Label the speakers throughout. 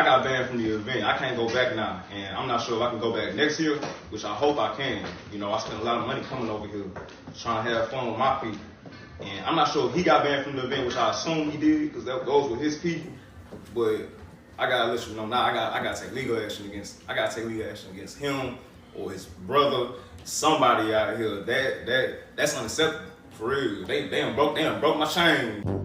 Speaker 1: I got banned from the event. I can't go back now, and I'm not sure if I can go back next year, which I hope I can. You know, I spent a lot of money coming over here trying to have fun with my people. And I'm not sure if he got banned from the event, which I assume he did, because that goes with his people. But I gotta let you know now. I gotta take legal action against. I gotta take legal action against him or his brother, somebody out here. That's unacceptable for real. They done broke my chain.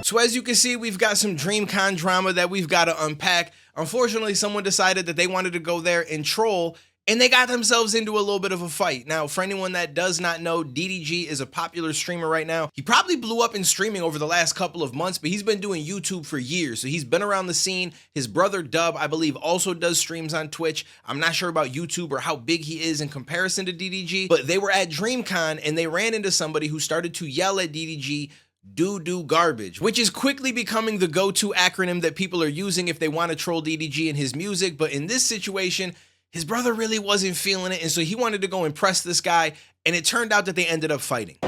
Speaker 2: So as you can see, we've got some Dreamcon drama that we've got to unpack. Unfortunately, someone decided that they wanted to go there and troll, and they got themselves into a little bit of a fight. Now, for anyone that does not know, DDG is a popular streamer right now. He probably blew up in streaming over the last couple of months, but he's been doing YouTube for years, so he's been around the scene. His brother DuB, I believe, also does streams on Twitch. I'm not sure about YouTube or how big he is in comparison to DDG, but they were at Dreamcon, and they ran into somebody who started to yell at DDG, "Do garbage," which is quickly becoming the go-to acronym that people are using if they want to troll DDG and his music. But in this situation, his brother really wasn't feeling it, and so he wanted to go impress this guy, and it turned out that they ended up fighting.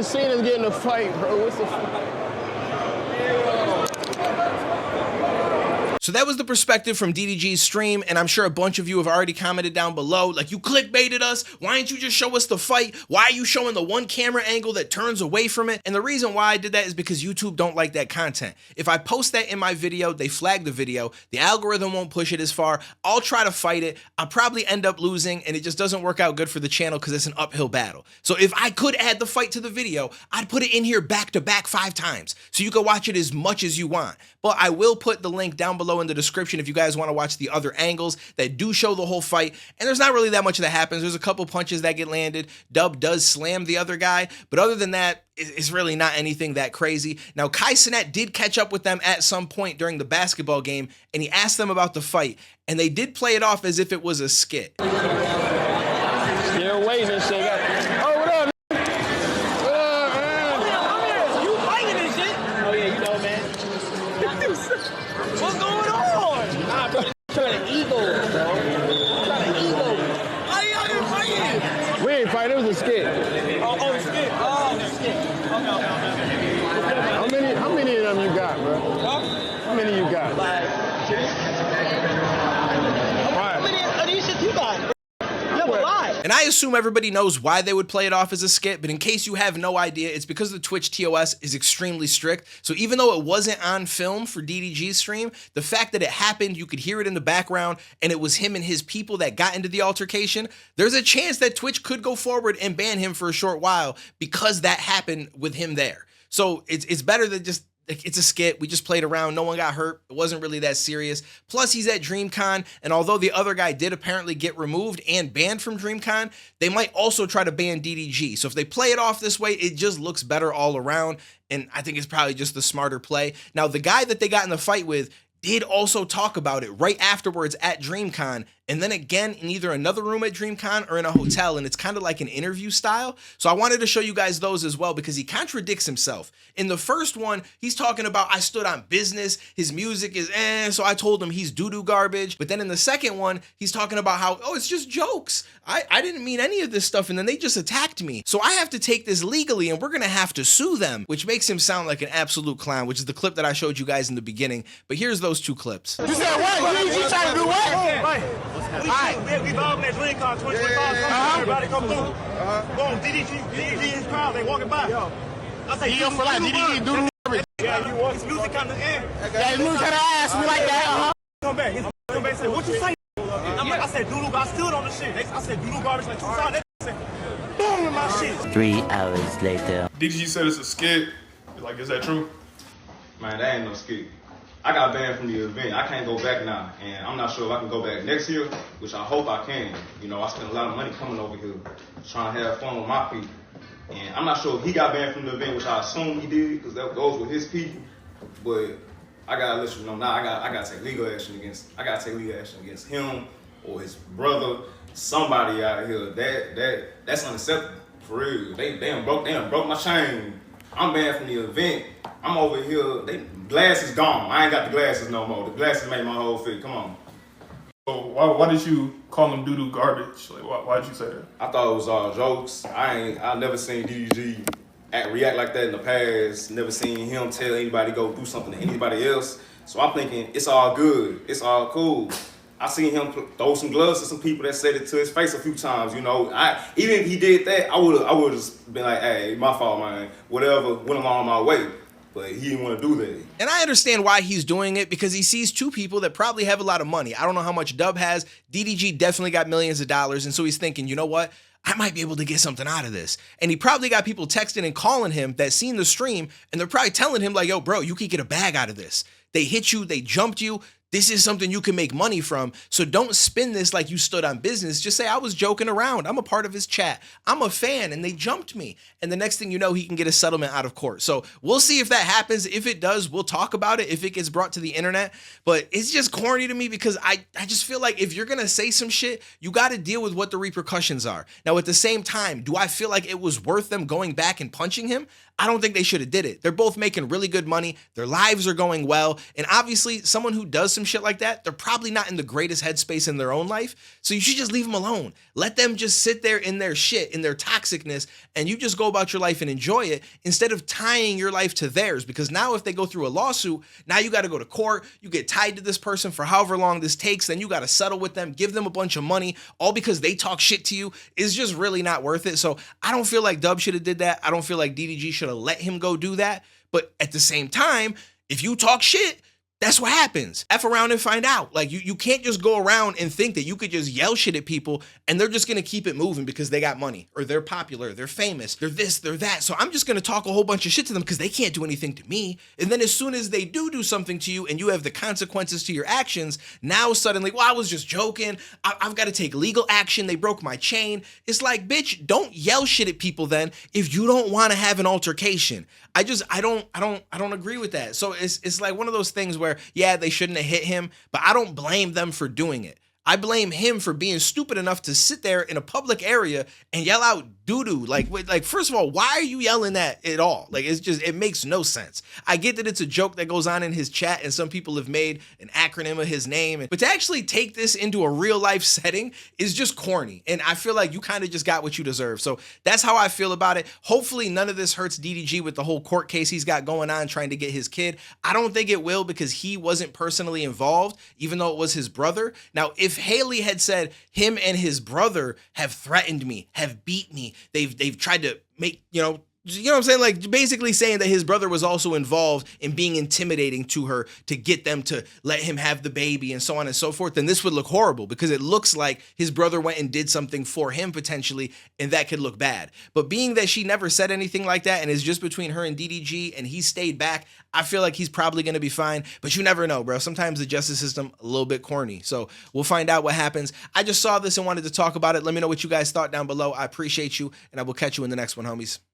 Speaker 3: Seen us get in a fight, bro. What's the
Speaker 2: So that was the perspective from DDG's stream, and I'm sure a bunch of you have already commented down below, like, you clickbaited us, why didn't you just show us the fight? Why are you showing the one camera angle that turns away from it? And the reason why I did that is because YouTube don't like that content. If I post that in my video, they flag the video, the algorithm won't push it as far, I'll try to fight it, I'll probably end up losing, and it just doesn't work out good for the channel because it's an uphill battle. So if I could add the fight to the video, I'd put it in here back to back 5 times, so you can watch it as much as you want. But I will put the link down below in the description if you guys want to watch the other angles that do show the whole fight. And there's not really that much that happens. There's a couple punches that get landed. DuB does slam the other guy, but other than that, it's really not anything that crazy. Now, Kai Cenat did catch up with them at some point during the basketball game, and he asked them about the fight, and they did play it off as if it was a skit.
Speaker 3: Still waiting and shit. Oh, what up, man? What up, man?
Speaker 4: You fighting this shit? Oh, yeah, you know, man. What's going on? Nah, bro, trying to ego, bro. Trying to ego. Why you out here fighting?
Speaker 3: We ain't fighting. It was a skit.
Speaker 4: Oh, the skit. Oh, the skit. Okay.
Speaker 3: How many of them you got, bro?
Speaker 4: Huh?
Speaker 3: How many you got?
Speaker 4: Like, how many of these shit you got? You have a lot.
Speaker 2: And I assume everybody knows why they would play it off as a skit, but in case you have no idea, it's because the Twitch TOS is extremely strict. So even though it wasn't on film for DDG's stream, the fact that it happened, you could hear it in the background, and it was him and his people that got into the altercation, there's a chance that Twitch could go forward and ban him for a short while because that happened with him there. So it's better than just, it's a skit. We just played around. No one got hurt. It wasn't really that serious. Plus, he's at Dreamcon, and although the other guy did apparently get removed and banned from Dreamcon, they might also try to ban DDG. So if they play it off this way, it just looks better all around, and I think it's probably just the smarter play. Now, the guy that they got in the fight with did also talk about it right afterwards at Dreamcon, and then again in either another room at Dreamcon or in a hotel, and it's kind of like an interview style. So I wanted to show you guys those as well because he contradicts himself. In the first one, he's talking about I stood on business, his music is so I told him he's doo-doo garbage. But then in the second one, he's talking about how, oh, it's just jokes. I didn't mean any of this stuff, and then they just attacked me. So I have to take this legally, and we're gonna have to sue them, which makes him sound like an absolute clown, which is the clip that I showed you guys in the beginning. But here's those two clips.
Speaker 3: You said what? You trying to do what?
Speaker 5: Alright, we involved in that Dreamcon 2025. Everybody come through. Boom, DDG is crowd, they walking by. I say,
Speaker 3: You for like DDG do the
Speaker 5: yeah, you want his music come to the end.
Speaker 3: Yeah, you kind of ass me like that,
Speaker 5: Come back, his come back and say, what you say? I'm like, I said, doo-doo, I stood on the shit. I said, doo-doo garbage like 2 times. They said, boom in my shit.
Speaker 6: 3 hours later.
Speaker 7: DDG said it's a skit. Like, is that true?
Speaker 1: Man, that ain't no skit. I got banned from the event. I can't go back now, and I'm not sure if I can go back next year, which I hope I can. You know, I spent a lot of money coming over here trying to have fun with my people. And I'm not sure if he got banned from the event, which I assume he did, because that goes with his people. But I gotta let you know now. I gotta take legal action against him or his brother, somebody out here. That's unacceptable for real. They done broke my chain. I'm banned from the event. I'm over here. Glass is gone. I ain't got the glasses no more. The glasses made my whole fit. Come on.
Speaker 7: So why did you call him doo-doo garbage? Like, why did you say that?
Speaker 1: I thought it was all jokes. I never seen DDG react like that in the past. Never seen him tell anybody to go do something to anybody else. So I'm thinking it's all good. It's all cool. I seen him throw some gloves to some people that said it to his face a few times. You know, even if he did that, I would have been like, hey, my fault, man. Whatever, went along my way. But he didn't want to do that.
Speaker 2: And I understand why he's doing it, because he sees two people that probably have a lot of money. I don't know how much DuB has. DDG definitely got millions of dollars. And so he's thinking, you know what? I might be able to get something out of this. And he probably got people texting and calling him that seen the stream, and they're probably telling him like, yo, bro, you could get a bag out of this. They hit you, they jumped you. This is something you can make money from. So don't spin this like you stood on business. Just say, I was joking around. I'm a part of his chat. I'm a fan, and they jumped me. And the next thing you know, he can get a settlement out of court. So we'll see if that happens. If it does, we'll talk about it if it gets brought to the internet. But it's just corny to me because I just feel like if you're going to say some shit, you got to deal with what the repercussions are. Now, at the same time, do I feel like it was worth them going back and punching him? I don't think they should have did it. They're both making really good money. Their lives are going well. And obviously, someone who does some shit like that, they're probably not in the greatest headspace in their own life. So you should just leave them alone. Let them just sit there in their shit, in their toxicness, and you just go about your life and enjoy it instead of tying your life to theirs. Because now if they go through a lawsuit, now you got to go to court. You get tied to this person for however long this takes. Then you got to settle with them, give them a bunch of money, all because they talk shit to you. Is just really not worth it. So I don't feel like DuB should have did that. I don't feel like DDG should have let him go do that. But at the same time, if you talk shit, that's what happens. F around and find out. Like you can't just go around and think that you could just yell shit at people and they're just gonna keep it moving because they got money or they're popular, they're famous, they're this, they're that. So I'm just gonna talk a whole bunch of shit to them because they can't do anything to me. And then as soon as they do something to you and you have the consequences to your actions, now suddenly, well, I was just joking. I've got to take legal action. They broke my chain. It's like, bitch, don't yell shit at people then if you don't want to have an altercation. I don't agree with that. So it's like one of those things where, yeah, they shouldn't have hit him, but I don't blame them for doing it. I blame him for being stupid enough to sit there in a public area and yell out doo-doo. Like, first of all, why are you yelling that at all? Like, it makes no sense. I get that it's a joke that goes on in his chat and some people have made an acronym of his name, but to actually take this into a real life setting is just corny. And I feel like you kind of just got what you deserve. So that's how I feel about it. Hopefully none of this hurts DDG with the whole court case he's got going on trying to get his kid. I don't think it will because he wasn't personally involved, even though it was his brother. Now, if Haley had said him and his brother have threatened me, have beat me, they've tried to make, you know what I'm saying? Like basically saying that his brother was also involved in being intimidating to her to get them to let him have the baby and so on and so forth, then this would look horrible because it looks like his brother went and did something for him potentially, and that could look bad. But being that she never said anything like that and it's just between her and DDG and he stayed back, I feel like he's probably going to be fine, but you never know, bro. Sometimes the justice system a little bit corny. So we'll find out what happens. I just saw this and wanted to talk about it. Let me know what you guys thought down below. I appreciate you, and I will catch you in the next one, homies.